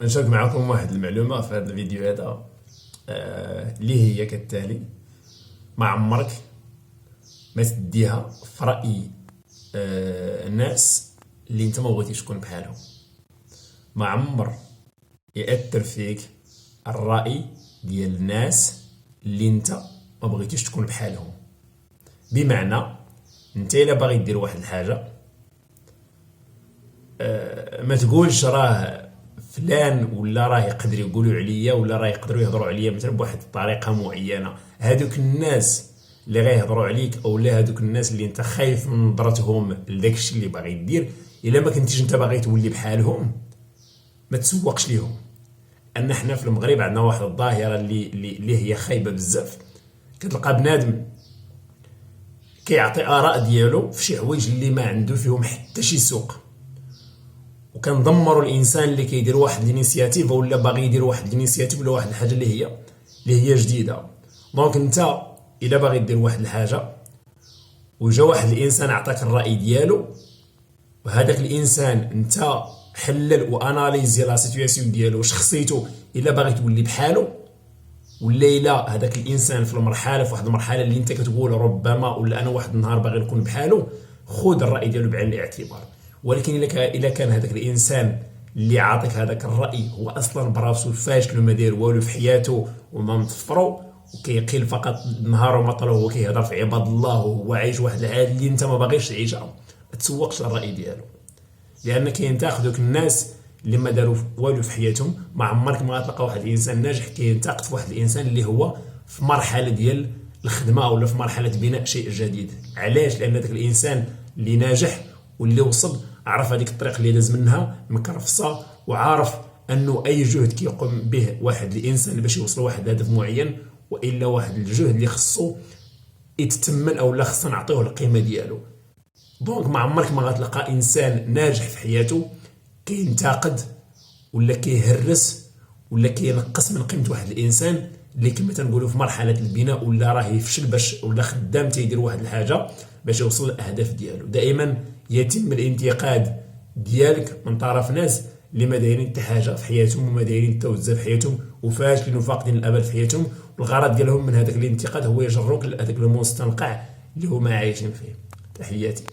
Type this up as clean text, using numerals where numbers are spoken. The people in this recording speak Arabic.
نشارك معكم واحد المعلومة في هذا الفيديو هذا، اللي هي كالتالي: ما عمرك ما تديها في رأي الناس اللي انت ما بغيتيش تكون بحالهم. ما عمر يأثر فيك الرأي ديال الناس اللي انت ما بغيتيش تكون بحالهم. بمعنى انت الا باغي دير واحد الحاجة، ما تقولش راه فلان ولا راه يقدر يقولوا عليا ولا راه يقدروا يهضروا عليا مثلا بواحد الطريقه معينه. هادوك الناس اللي غيهضروا عليك او لا هادوك الناس اللي انت خايف من نظرتهم لداك الشيء اللي باغي دير، الا ما كنتيش انت باغي تولي بحالهم ما تسوقش ليهم. ان حنا في المغرب عندنا واحد الظاهره اللي هي خايبه بزاف. كتلقى بنادم كيعطي اراء ديالو في شي حوايج اللي ما عنده فيهم حتى شي سوق، وكنضمروا الانسان اللي كيدير واحد الانيسياتيف ولا باغي يدير واحد الانيسياتيف ولا واحد الحاجه اللي هي جديده. دونك انت الا باغي دير واحد الحاجه وجا واحد الانسان عطاك الراي ديالو، وهذاك الانسان انت حلل واناليزي لا سيتوياسيون ديالو وشخصيته الا باغي تولي بحالو، ولا الا هذاك الانسان في المرحله في واحد المرحله اللي انت كتقول ربما ولا انا واحد النهار باغي نكون بحالو، خذ الراي ديالو بعين الاعتبار. ولكن الا كان هذاك الانسان اللي عاطيك هذاك الراي هو اصلا براسو فاشل وما داير والو في حياته وما مطفرو وكيقيل فقط نهار ومطر وهو كيهضر في عباد الله وهو عايش واحد الحياه اللي انت ما باغيش تعيشها، ما تسوقش الراي ديالو. لان كاين تاخذوك الناس اللي ما داروا والو في حياتهم. ما عمرك ما غتلقى واحد الانسان ناجح كينتقد في واحد الانسان اللي هو في مرحله ديال الخدمه ولا في مرحله بناء شيء جديد. علاش؟ لان ذاك الانسان اللي ناجح واللي وصل عرف هذيك الطريق اللي داز منها مكرفصه، وعارف انه اي جهد كيقوم به واحد الانسان باش يوصل لواحد الهدف معين، والا واحد الجهد اللي خصو يتتمن او لا خصنا نعطيوه القيمه ديالو. دونك ما عمرك ما غتلقى انسان ناجح في حياته كينتقد ولا كيهرس ولا كينقص من قيمه واحد الانسان اللي كما تنقولوا في مرحله البناء ولا راه يفشل باش ولا خدام تيدير واحد الحاجه باش يوصل للاهداف ديالو. دائما يتم الانتقاد ديالك من طرف ناس اللي ما دايرين حتى حاجه في حياتهم وما دايرين حتى وزه في حياتهم وفاشلين وفاقدين الامل في حياتهم، والغرض ديالهم من هذاك الانتقاد هو يجروك لهذاك المستنقع اللي هما عايشين فيه. تحياتي.